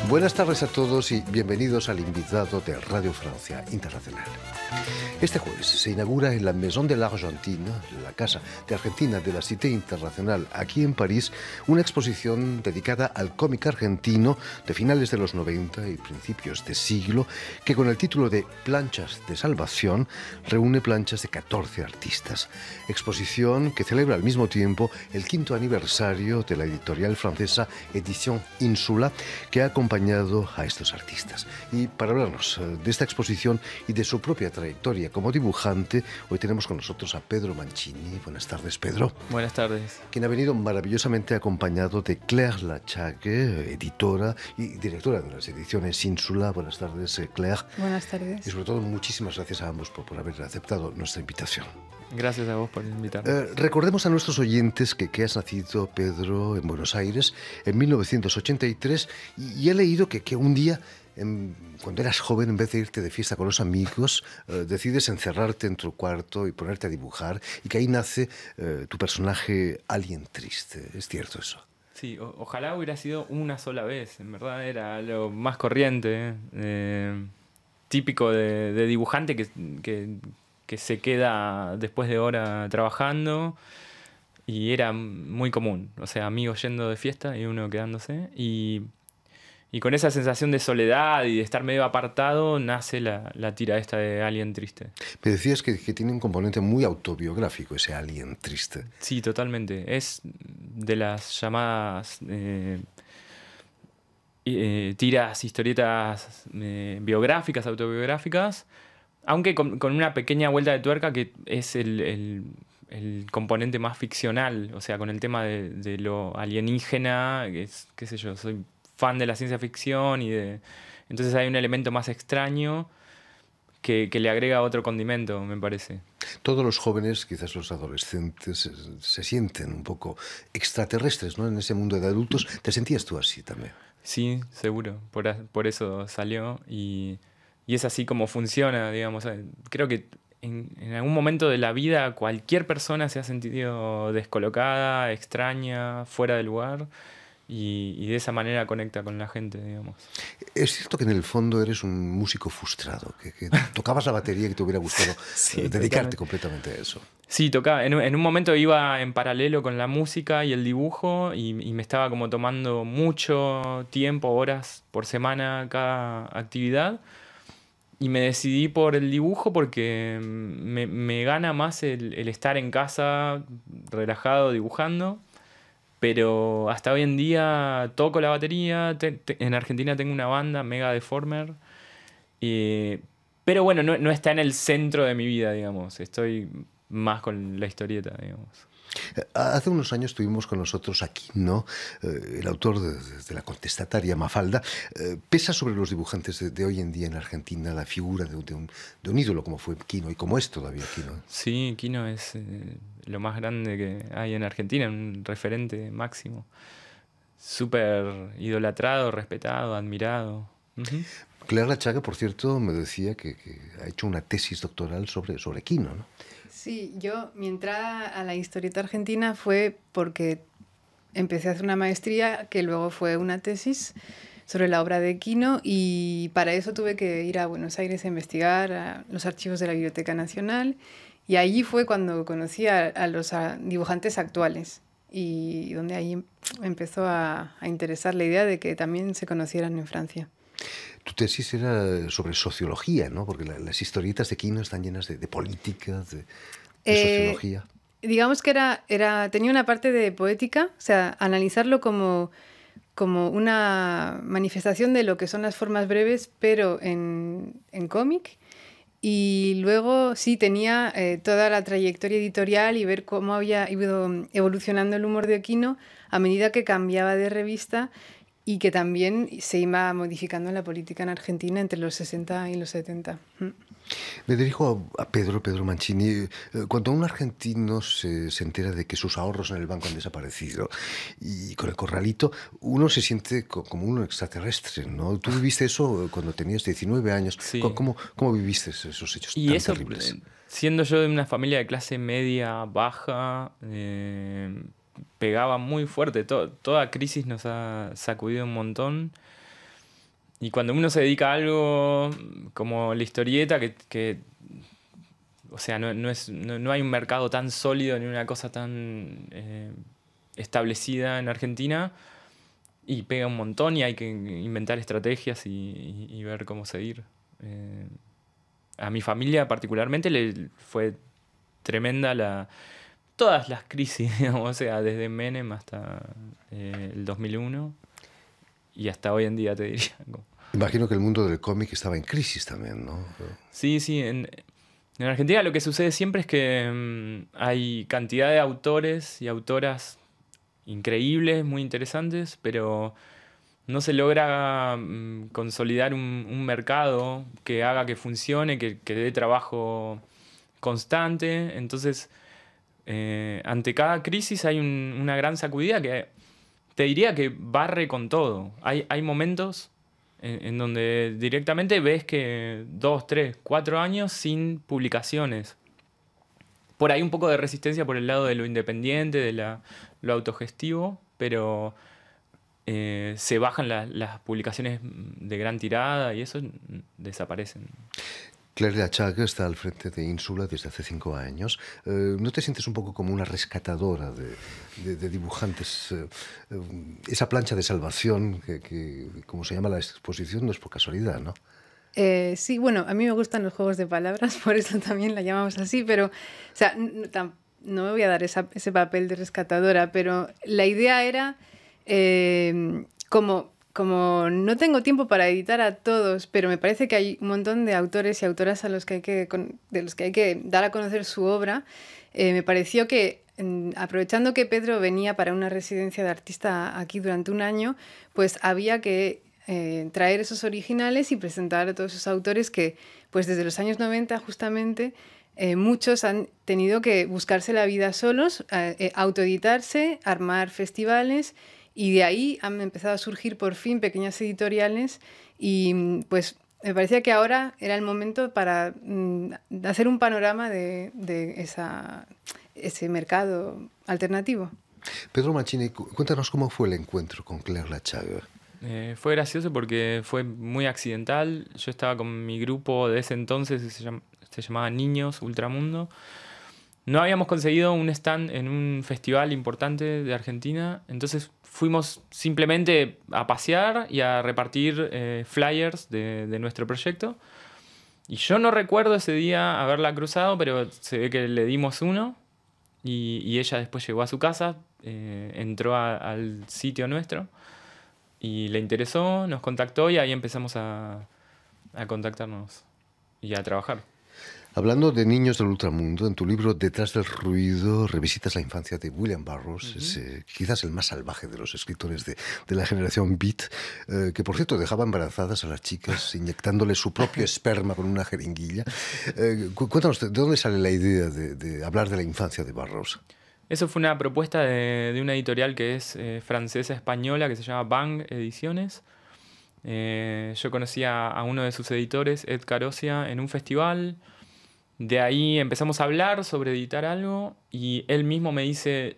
Buenas tardes a todos y bienvenidos al invitado de Radio Francia Internacional. Este jueves se inaugura en la Maison de l'Argentine, la Casa de Argentina de la Cité Internacional, aquí en París, una exposición dedicada al cómic argentino de finales de los 90 y principios de siglo, que con el título de Planchas de Salvación reúne planchas de 14 artistas. Exposición que celebra al mismo tiempo el 5º aniversario de la editorial francesa Edición Insula, que ha acompañado a estos artistas. Y para hablarnos de esta exposición y de su propia trayectoria como dibujante, hoy tenemos con nosotros a Pedro Mancini. Buenas tardes, Pedro. Buenas tardes. Quien ha venido maravillosamente acompañado de Claire Lachague, editora y directora de las ediciones Ínsula. Buenas tardes, Claire. Buenas tardes. Y sobre todo, muchísimas gracias a ambos por haber aceptado nuestra invitación. Gracias a vos por invitarme. Recordemos a nuestros oyentes que has nacido, Pedro, en Buenos Aires en 1983 y he leído que un día, cuando eras joven, en vez de irte de fiesta con los amigos, decides encerrarte en tu cuarto y ponerte a dibujar, y que ahí nace tu personaje Alien Triste. ¿Es cierto eso? Sí, ojalá hubiera sido una sola vez. En verdad era lo más corriente, típico de dibujante que se queda después de hora trabajando, y era muy común. O sea, amigos yendo de fiesta y uno quedándose. Y con esa sensación de soledad y de estar medio apartado nace la tira esta de Alien Triste. Me decías que tiene un componente muy autobiográfico ese Alien Triste. Sí, totalmente. Es de las llamadas tiras, historietas biográficas, autobiográficas, aunque con una pequeña vuelta de tuerca, que es el componente más ficcional. O sea, con el tema de lo alienígena, que es, qué sé yo, soy fan de la ciencia ficción entonces hay un elemento más extraño que le agrega otro condimento, me parece. Todos los jóvenes, quizás los adolescentes, se sienten un poco extraterrestres, ¿no? En ese mundo de adultos. ¿Te sentías tú así también? Sí, seguro. Por eso salió y es así como funciona, digamos. Creo que en algún momento de la vida cualquier persona se ha sentido descolocada, extraña, fuera de lugar. Y de esa manera conecta con la gente, digamos. Es cierto que en el fondo eres un músico frustrado, que tocabas la batería y que te hubiera gustado sí, dedicarte completamente a eso. Sí, tocaba. En un momento iba en paralelo con la música y el dibujo, y me estaba como tomando mucho tiempo, horas por semana cada actividad. Y me decidí por el dibujo porque me gana más el estar en casa relajado dibujando. Pero hasta hoy en día toco la batería. En Argentina tengo una banda, Mega Deformer. Pero bueno, no está en el centro de mi vida, digamos. Estoy más con la historieta, digamos. Hace unos años tuvimos con nosotros a Quino, el autor de La contestataria Mafalda. ¿Pesa sobre los dibujantes de hoy en día en Argentina la figura de un ídolo como fue Quino y como es todavía Quino? Sí, Quino es lo más grande que hay en Argentina, un referente máximo. Súper idolatrado, respetado, admirado. Uh-huh. Claire Lachague, por cierto, me decía que ha hecho una tesis doctoral sobre Quino, ¿no? Sí, mi entrada a la historieta argentina fue porque empecé a hacer una maestría que luego fue una tesis sobre la obra de Quino, y para eso tuve que ir a Buenos Aires a investigar a los archivos de la Biblioteca Nacional, y allí fue cuando conocí a los dibujantes actuales, y donde ahí empezó a interesar la idea de que también se conocieran en Francia. Tu tesis era sobre sociología, ¿no? Porque las historietas de Quino están llenas de política, de sociología. Digamos que tenía una parte de poética, o sea, analizarlo como una manifestación de lo que son las formas breves, pero en cómic. Y luego sí tenía toda la trayectoria editorial y ver cómo había ido evolucionando el humor de Quino a medida que cambiaba de revista, y que también se iba modificando la política en Argentina entre los 60 y los 70. Me dirijo a Pedro Mancini. Cuando un argentino se entera de que sus ahorros en el banco han desaparecido y con el corralito, uno se siente como un extraterrestre, ¿no? Tú viviste eso cuando tenías 19 años. Sí. ¿Cómo viviste esos hechos y tan eso, terribles? Siendo yo de una familia de clase media, baja, pegaba muy fuerte. Toda crisis nos ha sacudido un montón. Y cuando uno se dedica a algo como la historieta, o sea, no hay un mercado tan sólido ni una cosa tan establecida en Argentina, y pega un montón y hay que inventar estrategias y ver cómo seguir. A mi familia particularmente le fue tremenda todas las crisis, digamos, o sea, desde Menem hasta el 2001 y hasta hoy en día, te diría. Imagino que el mundo del cómic estaba en crisis también, ¿no? Sí, sí. En Argentina lo que sucede siempre es que hay cantidad de autores y autoras increíbles, muy interesantes, pero no se logra consolidar un mercado que haga que funcione, que dé trabajo constante. Entonces, ante cada crisis hay una gran sacudida que te diría que barre con todo. Hay momentos en donde directamente ves que 2, 3, 4 años sin publicaciones. Por ahí un poco de resistencia por el lado de lo independiente, de lo autogestivo, pero se bajan las publicaciones de gran tirada y eso desaparecen. Claire Lachaga está al frente de Ínsula desde hace 5 años. ¿No te sientes un poco como una rescatadora de dibujantes? Esa plancha de salvación, que como se llama la exposición, no es por casualidad, ¿no? Sí, bueno, a mí me gustan los juegos de palabras, por eso también la llamamos así, pero o sea, no me voy a dar ese papel de rescatadora, pero la idea era como no tengo tiempo para editar a todos, pero me parece que hay un montón de autores y autoras de los que hay que dar a conocer su obra, me pareció que, aprovechando que Pedro venía para una residencia de artista aquí durante un año, pues había que traer esos originales y presentar a todos esos autores que, pues desde los años 90 justamente, muchos han tenido que buscarse la vida solos, autoeditarse, armar festivales. Y de ahí han empezado a surgir por fin pequeñas editoriales y pues me parecía que ahora era el momento para hacer un panorama de ese mercado alternativo. Pedro Mancini, cuéntanos cómo fue el encuentro con Claire Lachaga. Fue gracioso porque fue muy accidental. Yo estaba con mi grupo de ese entonces, se llamaba Niños Ultramundo. No habíamos conseguido un stand en un festival importante de Argentina, entonces fuimos simplemente a pasear y a repartir flyers de nuestro proyecto. Y yo no recuerdo ese día haberla cruzado, pero se ve que le dimos uno y ella después llegó a su casa, entró al sitio nuestro y le interesó, nos contactó y ahí empezamos a contactarnos y a trabajar. Hablando de niños del ultramundo, en tu libro Detrás del ruido revisitas la infancia de William Burroughs, quizás el más salvaje de los escritores de la generación Beat, que por cierto dejaba embarazadas a las chicas inyectándoles su propio esperma con una jeringuilla. Cuéntanos, ¿de dónde sale la idea de hablar de la infancia de Burroughs? Eso fue una propuesta de una editorial que es francesa-española, que se llama Bang Ediciones. Yo conocí a uno de sus editores, Ed Carosia, en un festival. De ahí empezamos a hablar sobre editar algo y él mismo me dice,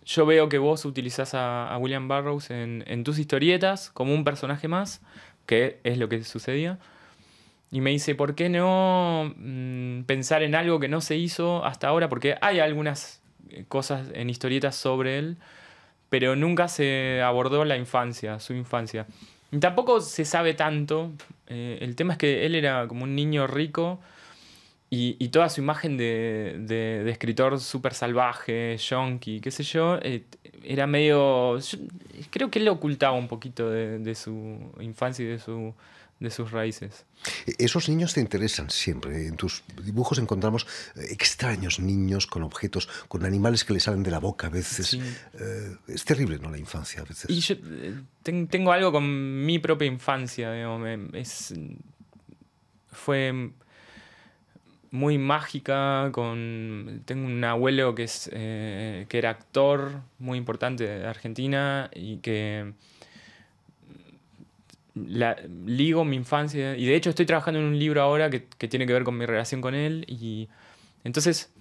yo veo que vos utilizás a William Burroughs en tus historietas como un personaje más, que es lo que sucedía. Y me dice, ¿por qué no pensar en algo que no se hizo hasta ahora? Porque hay algunas cosas en historietas sobre él, pero nunca se abordó la infancia, su infancia. Y tampoco se sabe tanto. El tema es que él era como un niño rico. Y toda su imagen de escritor súper salvaje, yonki, qué sé yo, era medio... creo que él ocultaba un poquito de su infancia y de sus raíces. Esos niños te interesan siempre. En tus dibujos encontramos extraños niños con objetos, con animales que le salen de la boca a veces. Sí. Es terrible, ¿no? La infancia a veces. Y yo tengo algo con mi propia infancia, digamos. Fue muy mágica. Tengo un abuelo que era actor muy importante de Argentina y que ligo mi infancia. Y de hecho estoy trabajando en un libro ahora que tiene que ver con mi relación con él. Y entonces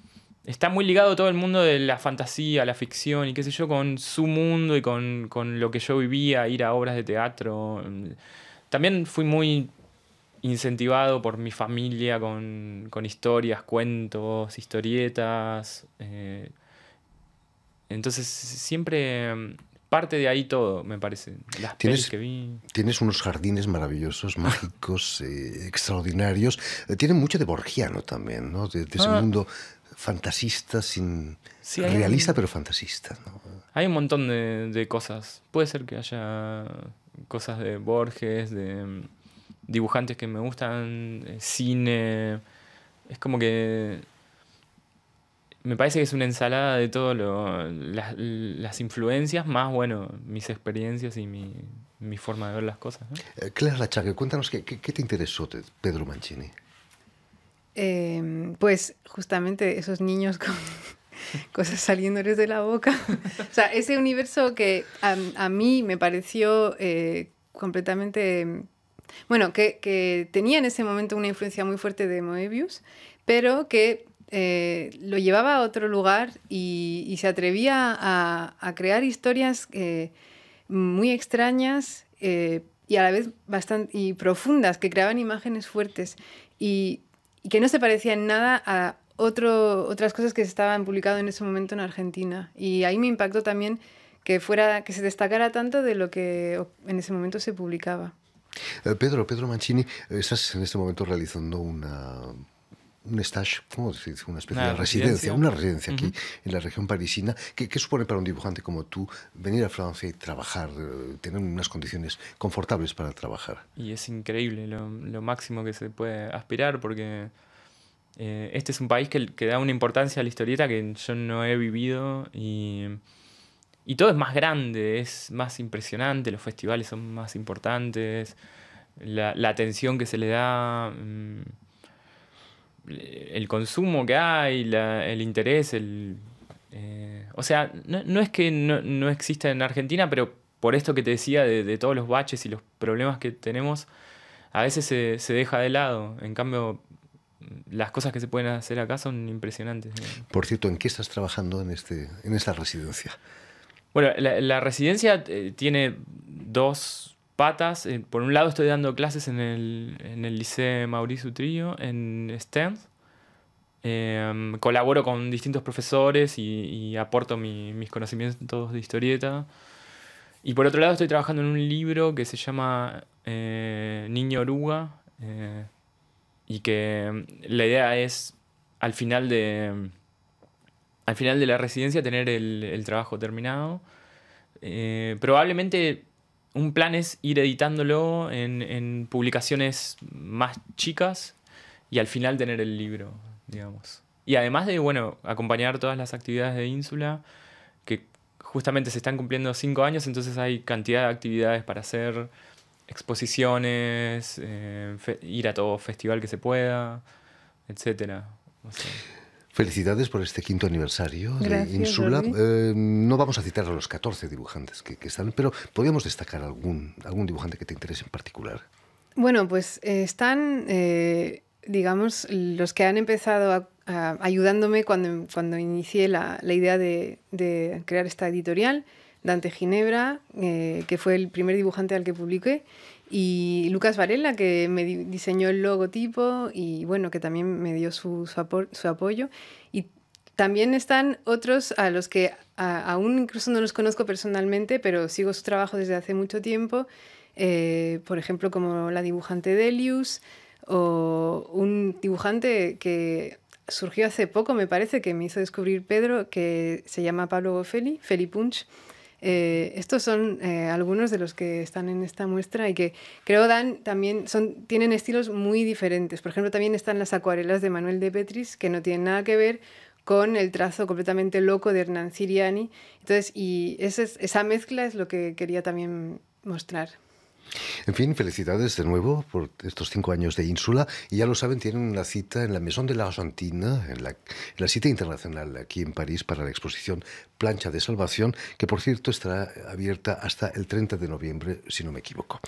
está muy ligado todo el mundo de la fantasía, la ficción y qué sé yo, con su mundo y con lo que yo vivía, ir a obras de teatro. también fui muy incentivado por mi familia con historias, cuentos, historietas. Entonces siempre parte de ahí todo, me parece. Las pelis que vi. Tienes unos jardines maravillosos, mágicos, extraordinarios. Tienen mucho de borgiano también, ¿no? De ese mundo fantasista, Sí, realista pero fantasista, ¿no? Hay un montón de cosas. Puede ser que haya cosas de Borges, de dibujantes que me gustan, cine. Es como que me parece que es una ensalada de todo las influencias, más, bueno, mis experiencias y mi forma de ver las cosas, ¿no? Claire Lachague, cuéntanos qué te interesó de Pedro Mancini. Pues justamente esos niños con cosas saliéndoles de la boca. O sea, ese universo que a mí me pareció completamente... Bueno, que tenía en ese momento una influencia muy fuerte de Moebius, pero que lo llevaba a otro lugar y se atrevía a crear historias muy extrañas y a la vez bastante profundas, que creaban imágenes fuertes y que no se parecían nada a otras cosas que se estaban publicando en ese momento en Argentina. Y ahí me impactó también que se destacara tanto de lo que en ese momento se publicaba. Pedro Mancini, estás en este momento realizando un stage, ¿cómo se dice? Una especie de residencia, una residencia aquí en la región parisina. ¿Qué supone para un dibujante como tú venir a Francia y trabajar, tener unas condiciones confortables para trabajar? Y es increíble, lo máximo que se puede aspirar, porque este es un país que da una importancia a la historieta que yo no he vivido y todo es más grande, es más impresionante, los festivales son más importantes, la atención que se le da, el consumo que hay, el interés, o sea, no es que no exista en Argentina, pero por esto que te decía de todos los baches y los problemas que tenemos, a veces se deja de lado. En cambio, las cosas que se pueden hacer acá son impresionantes. Por cierto, ¿en qué estás trabajando en esta residencia? Bueno, la residencia tiene dos patas. Por un lado estoy dando clases en el Liceo Maurice Utrillo, en Stern. Colaboro con distintos profesores y aporto mis conocimientos de historieta. Y por otro lado estoy trabajando en un libro que se llama Niño Oruga, y que la idea es al final de la residencia tener el trabajo terminado. Probablemente un plan es ir editándolo en publicaciones más chicas y al final tener el libro, digamos. Y además de, bueno, acompañar todas las actividades de Ínsula, que justamente se están cumpliendo 5 años, entonces hay cantidad de actividades para hacer, exposiciones, ir a todo festival que se pueda, etcétera. O sea, felicidades por este 5º aniversario de Ínsula. No vamos a citar a los 14 dibujantes que están, pero podríamos destacar algún dibujante que te interese en particular. Bueno, pues están, digamos, los que han empezado ayudándome cuando inicié la idea de crear esta editorial. Dante Ginebra, que fue el primer dibujante al que publiqué, y Lucas Varela, que me diseñó el logotipo y bueno, que también me dio su apoyo. Y también están otros a los que aún incluso no los conozco personalmente, pero sigo su trabajo desde hace mucho tiempo, por ejemplo, como la dibujante Delius, o un dibujante que surgió hace poco, me parece, que me hizo descubrir Pedro, que se llama Pablo Goffelli, Feli Punch. Estos son algunos de los que están en esta muestra y que creo tienen estilos muy diferentes. Por ejemplo, también están las acuarelas de Manuel de Petris, que no tienen nada que ver con el trazo completamente loco de Hernán Siriani. Entonces, y esa mezcla es lo que quería también mostrar. En fin, felicidades de nuevo por estos 5 años de Ínsula. Y ya lo saben, tienen una cita en la Maison de l'Argentine, en la cita internacional aquí en París para la exposición Plancha de Salvación, que por cierto estará abierta hasta el 30 de noviembre, si no me equivoco,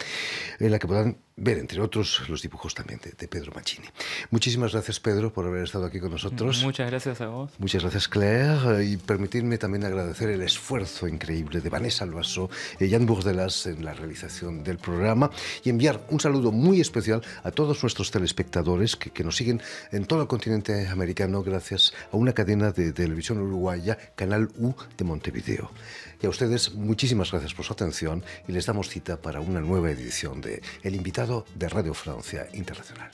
en la que podrán ver, entre otros, los dibujos también de Pedro Mancini. Muchísimas gracias, Pedro, por haber estado aquí con nosotros. Muchas gracias a vos. Muchas gracias, Claire. Y permitirme también agradecer el esfuerzo increíble de Vanessa Loiseau y Jan Bourdelas en la realización del programa. programa y enviar un saludo muy especial a todos nuestros telespectadores que nos siguen en todo el continente americano gracias a una cadena de televisión uruguaya, Canal U de Montevideo. Y a ustedes muchísimas gracias por su atención y les damos cita para una nueva edición de El Invitado de Radio Francia Internacional.